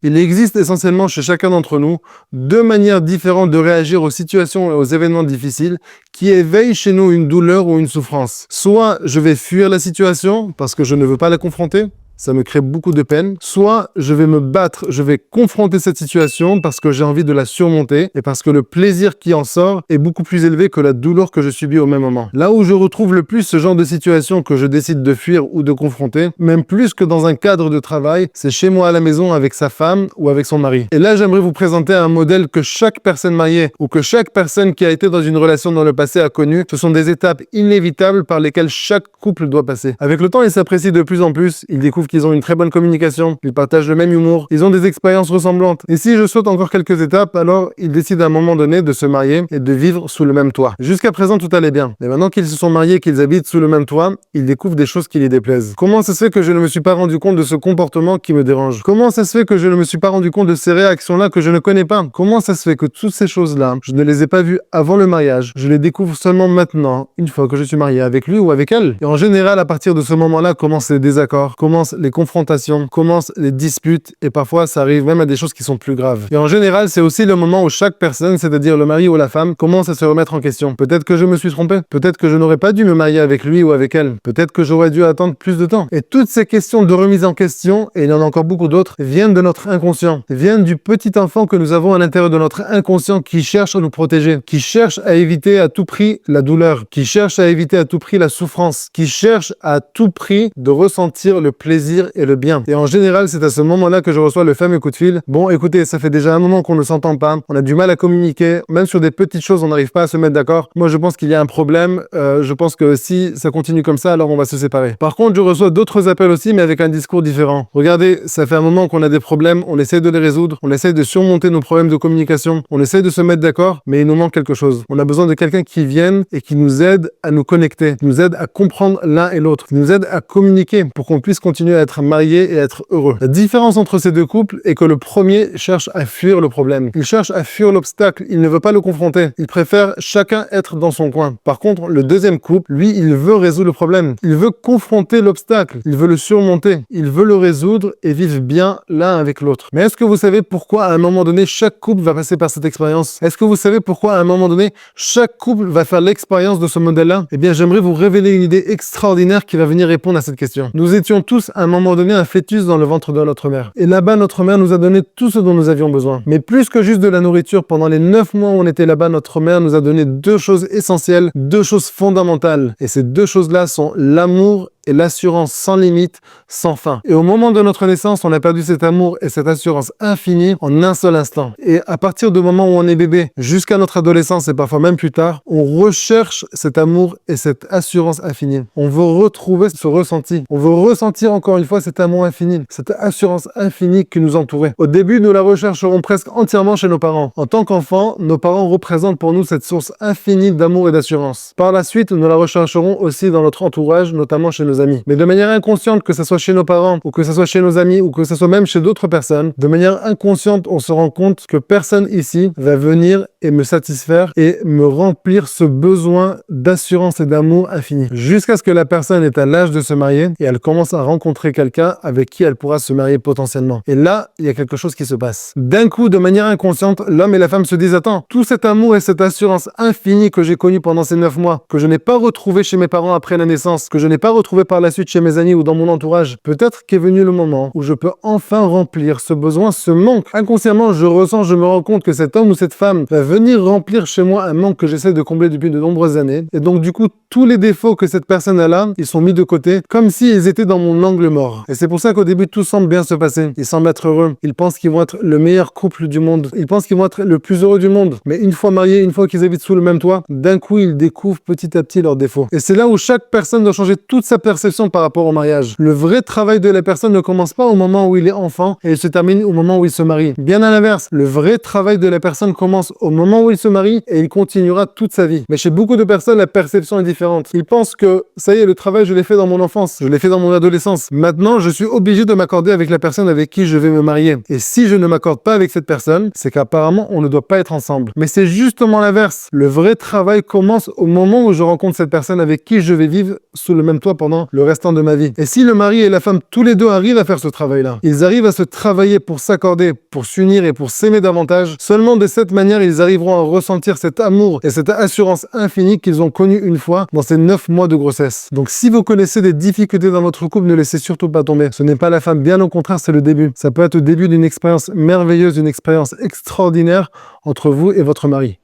Il existe essentiellement chez chacun d'entre nous deux manières différentes de réagir aux situations et aux événements difficiles qui éveillent chez nous une douleur ou une souffrance. Soit je vais fuir la situation parce que je ne veux pas la confronter, ça me crée beaucoup de peine. Soit je vais me battre, je vais confronter cette situation parce que j'ai envie de la surmonter et parce que le plaisir qui en sort est beaucoup plus élevé que la douleur que je subis au même moment. Là où je retrouve le plus ce genre de situation que je décide de fuir ou de confronter, même plus que dans un cadre de travail, c'est chez moi à la maison avec sa femme ou avec son mari. Et là, j'aimerais vous présenter un modèle que chaque personne mariée ou que chaque personne qui a été dans une relation dans le passé a connu. Ce sont des étapes inévitables par lesquelles chaque couple doit passer. Avec le temps, ils s'apprécient de plus en plus, ils découvrent qu'ils ont une très bonne communication, ils partagent le même humour, ils ont des expériences ressemblantes. Et si je saute encore quelques étapes, alors ils décident à un moment donné de se marier et de vivre sous le même toit. Jusqu'à présent, tout allait bien. Mais maintenant qu'ils se sont mariés et qu'ils habitent sous le même toit, ils découvrent des choses qui les déplaisent. Comment ça se fait que je ne me suis pas rendu compte de ce comportement qui me dérange? Comment ça se fait que je ne me suis pas rendu compte de ces réactions-là que je ne connais pas? Comment ça se fait que toutes ces choses-là, je ne les ai pas vues avant le mariage? Je les découvre seulement maintenant, une fois que je suis marié avec lui ou avec elle. Et en général, à partir de ce moment-là, commencent les désaccords, commencent les confrontations, commencent les disputes et parfois ça arrive même à des choses qui sont plus graves. Et en général, c'est aussi le moment où chaque personne, c'est-à-dire le mari ou la femme, commence à se remettre en question. Peut-être que je me suis trompé, peut-être que je n'aurais pas dû me marier avec lui ou avec elle, peut-être que j'aurais dû attendre plus de temps. Et toutes ces questions de remise en question, et il y en a encore beaucoup d'autres, viennent de notre inconscient, viennent du petit enfant que nous avons à l'intérieur de notre inconscient qui cherche à nous protéger, qui cherche à éviter à tout prix la douleur, qui cherche à éviter à tout prix la souffrance, qui cherche à tout prix de ressentir le plaisir et le bien. Et en général, c'est à ce moment-là que je reçois le fameux coup de fil. Bon, écoutez, ça fait déjà un moment qu'on ne s'entend pas, on a du mal à communiquer, même sur des petites choses, on n'arrive pas à se mettre d'accord. Moi, je pense qu'il y a un problème. Je pense que si ça continue comme ça, alors on va se séparer. Par contre, je reçois d'autres appels aussi, mais avec un discours différent. Regardez, ça fait un moment qu'on a des problèmes, on essaie de les résoudre, on essaie de surmonter nos problèmes de communication, on essaie de se mettre d'accord, mais il nous manque quelque chose. On a besoin de quelqu'un qui vienne et qui nous aide à nous connecter, qui nous aide à comprendre l'un et l'autre, qui nous aide à communiquer pour qu'on puisse continuer à être mariés et à être heureux. La différence entre ces deux couples est que le premier cherche à fuir le problème. Il cherche à fuir l'obstacle, il ne veut pas le confronter. Il préfère chacun être dans son coin. Par contre, le deuxième couple, lui, il veut résoudre le problème. Il veut confronter l'obstacle. Il veut le surmonter. Il veut le résoudre et vivre bien l'un avec l'autre. Mais est-ce que vous savez pourquoi à un moment donné, chaque couple va passer par cette expérience? Est-ce que vous savez pourquoi à un moment donné, chaque couple va faire l'expérience de ce modèle-là? Eh bien, j'aimerais vous révéler une idée extraordinaire qui va venir répondre à cette question. Nous étions tous à un moment donné un fœtus dans le ventre de notre mère. Et là-bas, notre mère nous a donné tout ce dont nous avions besoin. Mais plus que juste de la nourriture, pendant les 9 mois où on était là-bas, notre mère nous a donné deux choses essentielles, deux choses fondamentales. Et ces deux choses-là sont l'amour et l'assurance sans limite, sans fin. Et au moment de notre naissance, on a perdu cet amour et cette assurance infinie en un seul instant. Et à partir du moment où on est bébé, jusqu'à notre adolescence et parfois même plus tard, on recherche cet amour et cette assurance infinie. On veut retrouver ce ressenti. On veut ressentir encore une fois cet amour infini, cette assurance infinie qui nous entourait. Au début, nous la rechercherons presque entièrement chez nos parents. En tant qu'enfants, nos parents représentent pour nous cette source infinie d'amour et d'assurance. Par la suite, nous la rechercherons aussi dans notre entourage, notamment chez nos amis. Mais de manière inconsciente, que ce soit chez nos parents, ou que ce soit chez nos amis, ou que ce soit même chez d'autres personnes, de manière inconsciente, on se rend compte que personne ici va venir et me satisfaire et me remplir ce besoin d'assurance et d'amour infini. Jusqu'à ce que la personne ait à l'âge de se marier et elle commence à rencontrer quelqu'un avec qui elle pourra se marier potentiellement. Et là, il y a quelque chose qui se passe. D'un coup, de manière inconsciente, l'homme et la femme se disent: attends, tout cet amour et cette assurance infinie que j'ai connu pendant ces 9 mois, que je n'ai pas retrouvé chez mes parents après la naissance, que je n'ai pas retrouvé par la suite chez mes amis ou dans mon entourage, peut-être qu'est venu le moment où je peux enfin remplir ce besoin, ce manque. Inconsciemment, je me rends compte que cet homme ou cette femme va venir remplir chez moi un manque que j'essaie de combler depuis de nombreuses années. Et donc, du coup, tous les défauts que cette personne a là, ils sont mis de côté, comme s'ils étaient dans mon angle mort. Et c'est pour ça qu'au début, tout semble bien se passer. Ils semblent être heureux. Ils pensent qu'ils vont être le meilleur couple du monde. Ils pensent qu'ils vont être le plus heureux du monde. Mais une fois mariés, une fois qu'ils habitent sous le même toit, d'un coup, ils découvrent petit à petit leurs défauts. Et c'est là où chaque personne doit changer toute sa perception par rapport au mariage. Le vrai travail de la personne ne commence pas au moment où il est enfant et il se termine au moment où il se marie. Bien à l'inverse, le vrai travail de la personne commence au moment où il se marie et il continuera toute sa vie. Mais chez beaucoup de personnes, la perception est différente. Ils pensent que ça y est, le travail, je l'ai fait dans mon enfance, je l'ai fait dans mon adolescence. Maintenant, je suis obligé de m'accorder avec la personne avec qui je vais me marier. Et si je ne m'accorde pas avec cette personne, c'est qu'apparemment, on ne doit pas être ensemble. Mais c'est justement l'inverse. Le vrai travail commence au moment où je rencontre cette personne avec qui je vais vivre sous le même toit pendant pendant le restant de ma vie. Et si le mari et la femme, tous les deux arrivent à faire ce travail-là, ils arrivent à se travailler pour s'accorder, pour s'unir et pour s'aimer davantage, seulement de cette manière, ils arriveront à ressentir cet amour et cette assurance infinie qu'ils ont connue une fois dans ces 9 mois de grossesse. Donc si vous connaissez des difficultés dans votre couple, ne laissez surtout pas tomber. Ce n'est pas la fin, bien au contraire, c'est le début. Ça peut être le début d'une expérience merveilleuse, une expérience extraordinaire entre vous et votre mari.